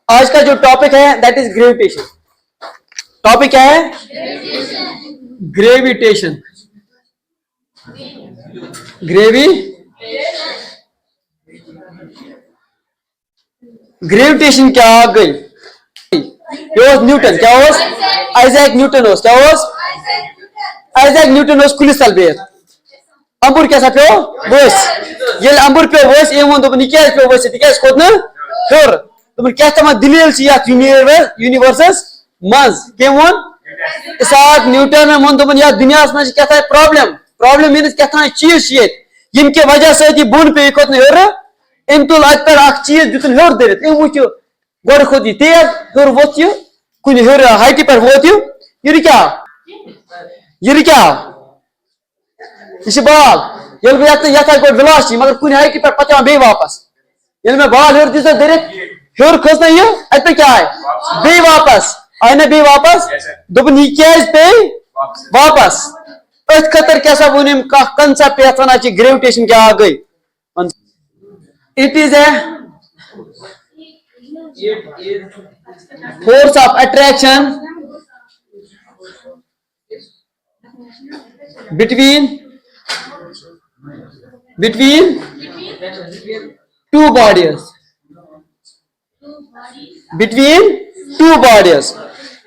आज का जो टॉपिक है दैट इज ग्रेविटेशन। टॉपिक क्या है? ग्रेविटेशन। ग्रेविटेशन क्या आ गई? न्यूटन क्या आइजैक न्यूटन क्या आइजैक न्यूटन कुलिस तल बिहित अंबुर क्या पे वस ये अंबुर पे वस वो दोपन यह पे वस तक खोत नर दोपन क्या तमा दलील यूनिवर्सस मज कम वोन इसाक न्यूटन वो दोपन या दुनिया मज क्या प्रॉब्लम मीन क्या चीज यम के वजह सत बोन पे खोत नर अम तुल अत चीज दुन हर दरित अम वो गोड खोत यह तेज हर वोत यह कुन हर हाइट पे वोत यह क्या यह बाल ये बह गो वेलोसिटी मगर कुन हाइट पे पत बे वापस ये मैं बाल हर दिस दरित हर खस ना यह अत पे क्या आए बे वापस आए ना बे वापस दोपन यह क्या पे वापस अथ खतर क्या वोन कंसेप्ट ये वन ग्रेविटेशन क्या आ गई it is a force of attraction between two bodies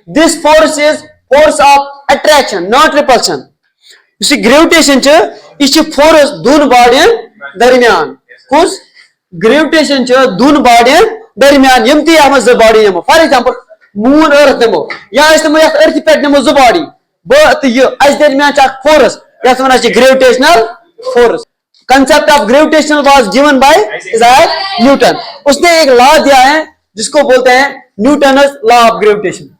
this force is force of attraction not repulsion you see gravitation is force दोन बॉडियन दरमियान कुस gravitation दोन बॉडियन दरमियान यम ती हम ज body NaMo for example moon earth नमो या नमो अर्थ पे नमो ज बॉडी अस दरमियान force yes one gravitational force concept of gravitational was given by Isaac Newton उसने एक लॉ दिया है जिसको बोलते हैं Newton's law of gravitation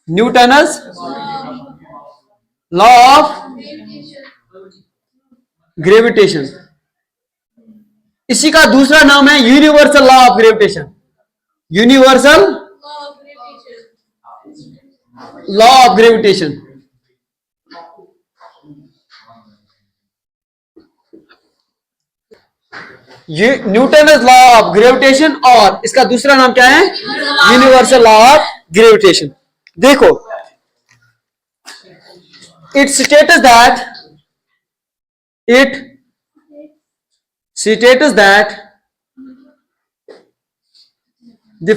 Newton's law of gravitation इसी का दूसरा नाम है universal law of gravitation universal law of gravitation Newton law of gravitation और इसका दूसरा नाम क्या है यूनिवर्सल लॉ ऑफ ग्रेविटेशन देखो it states that the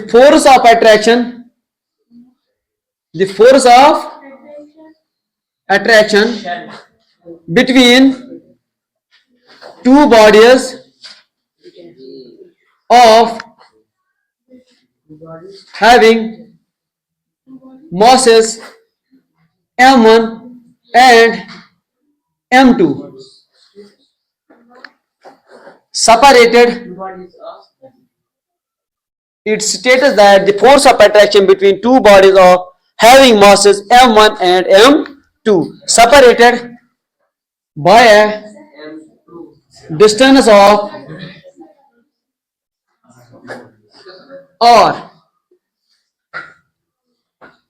force of attraction between two bodies of having masses m1 and m2 separated it states that the force of attraction between two bodies of having masses m1 and m2 separated by a distance of r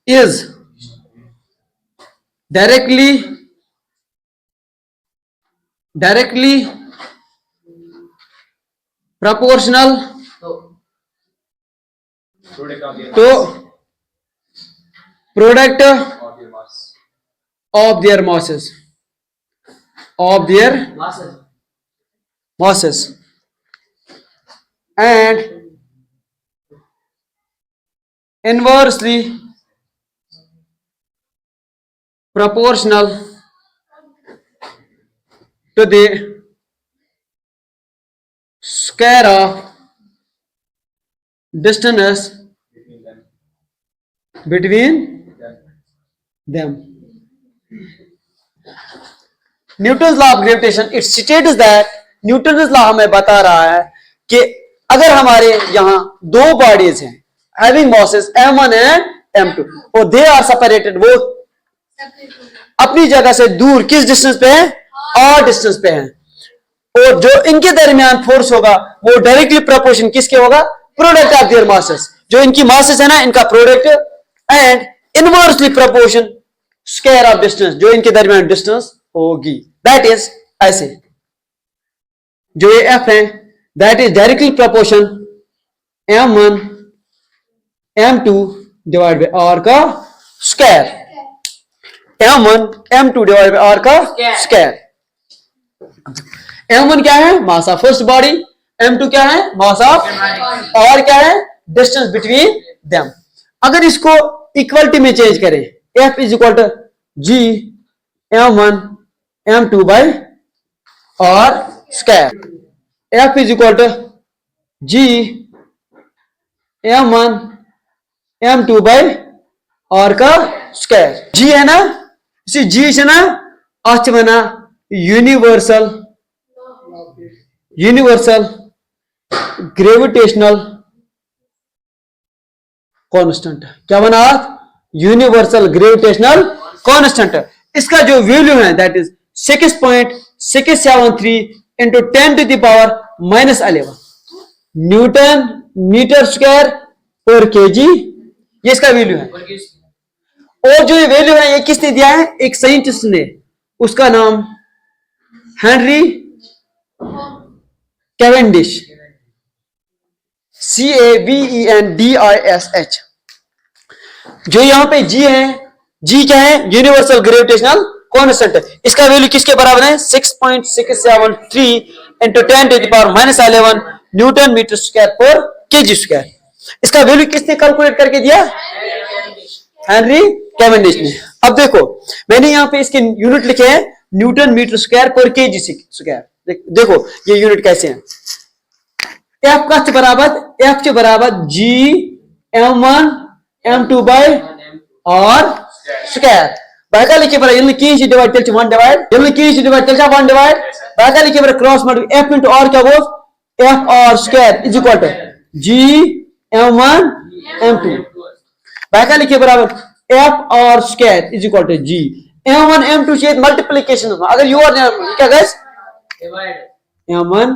is directly proportional to product of their masses and inversely proportional to the square of distance between them. Newton's law of gravitation it states that Newton's law हमें बता रहा है कि अगर हमारे यहाँ दो bodies हैं having masses m1 and m2 और they are separated वो अपनी जगह से दूर किस डिस्टेंस पे है r डिस्टेंस पे है और जो इनके दरमियान फोर्स होगा वो डायरेक्टली प्रोपोर्शन किसके होगा प्रोडक्ट ऑफ देयर मासेस जो इनकी मासेस है ना इनका product and inversely proportion square of distance जो इनके दरमियान डिस्टेंस होगी दैट इज ऐसे जो ये एफ है that is directly proportion m1 m2 divide by r का square, m1 m2 divide by r का स्क्वायर। m1 क्या है? Mass of first body, m2 क्या है? मास ऑफ, r क्या है? Distance between them. अगर इसको इक्वलिटी में चेंज करें, F is equal to G m1 m2 by r square, F is equal to G m1 m2 by r का square. G है ना, इसी G से ना आज बना यूनिवर्सल ग्रेविटेशनल कांस्टेंट। क्या बना? Universal gravitational constant. इसका जो वैल्यू है that is 6.673 into 10 to the power -11 newton metre square per kg, ये इसका वैल्यू है। और जो ये वैल्यू है ये किसने दिया है? एक साइंटिस्ट ने, उसका नाम हेनरी कैवेंडिश, CAVENDISH। जो यहां पे G है, G क्या है? Universal gravitational constant. इसका वैल्यू किसके बराबर है? 6.673 into 10 to the power -11 newton metre square per kg square. इसका वैल्यू किसने कैलकुलेट करके दिया? हेनरी कैवेंडिश ने। अब देखो मैंने यहां पे इसके यूनिट लिखे हैं Newton metre square per kg square. देखो ये यूनिट कैसे हैं। F का बराबर G m1 m2 by r square. बाका लिखे बरा इल्ल कींच डिवाइड तेल 1 डिवाइड, इल्ल कींच डिवाइड तेल 1 डिवाइड, बाका लिखे बरा क्रॉस मार F into r क्या वो F r square is equal to G m1 m2। बाका लिखे बराबर F r square is equal to G m1 m2 से मल्टीप्लिकेशन होगा। अगर यू आर क्या गाइस m1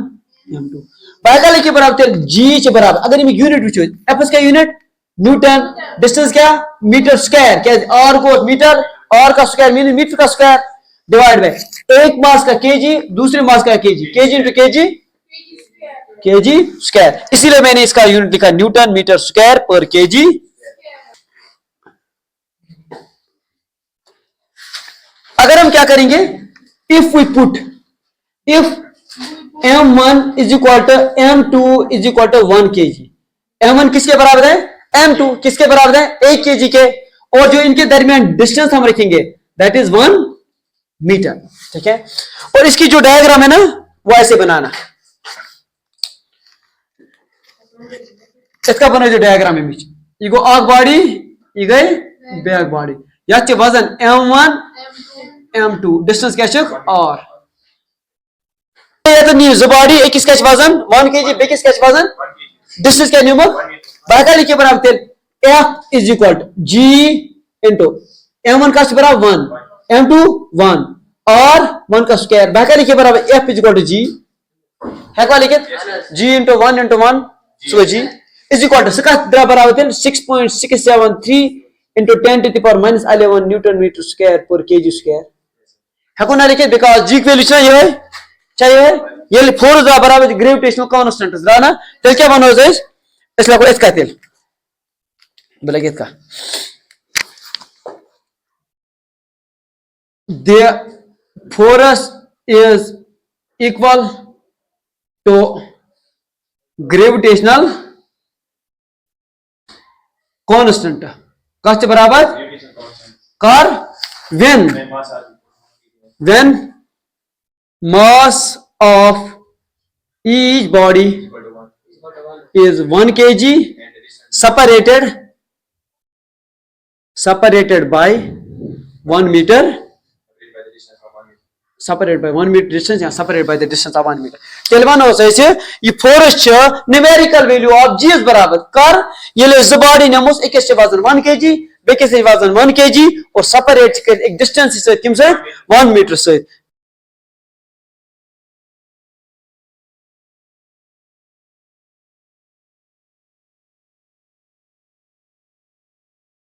m2 बाका लिखे बराबर G से बराबर। अगर ये यूनिट पूछो F का यूनिट न्यूटन, डिस्टेंस क्या? मीटर स्क्वायर, क्या r को मीटर, r का स्क्वायर मीन मीटर का स्क्वायर डिवाइड बाय एक मास का केजी, दूसरे मास का KG, KG into KG KG square. इसीलिए मैंने इसका यूनिट लिखा Newton metre square per KG. अगर हम क्या करेंगे, if we put if m1 is equal to m2 is equal to 1 kg, m1 किसके बराबर है? m2 किसके बराबर है? 1 kg के। और जो इनके दरमियान डिस्टेंस हम रखेंगे दैट इज 1 मीटर। ठीक है। और इसकी जो डायग्राम है ना वो ऐसे बनाना, इसका बना जो डायग्राम है ये गो आग बॉडी, ये गई बैक बॉडी, या वजन m1 m2 डिस्टेंस क्या r। ये तो नहीं बॉडी एक किसका वजन 1 kg, बे किसका वजन डिस्टेंस क्या न्यूमर बाका लिखे बराबर F is equal to G into m1 का बराबर 1 m2 1 और 1 का स्क्वायर बाका लिखे बराबर F is equal to G है क्या लिखे G into 1 into 1 so G is equal to इसका बराबर 6.673 into 10 to the power -11 newton metre square per kg square है को ना लिखे बिकॉज़ G की वैल्यू चाहिए ये फोर्स बराबर ग्रेविटेशनल कांस्टेंट ना तो क्या बनो इसलिए को इसका तेल बोला का the force is equal to gravitational constant कष्ट बराबर कर when mass of each body is 1 kg separated by 1 meter, separated by 1 meter distance या separated by the distance of 1 meter। तेलवान हो सही ये फोर्स छ न्यूमेरिकल वैल्यू ऑफ जी बराबर कर ये ले बॉडी नमोस एक से वजन 1 kg बेके से वजन 1 kg और सेपरेट एक डिस्टेंस से किम से 1 मीटर से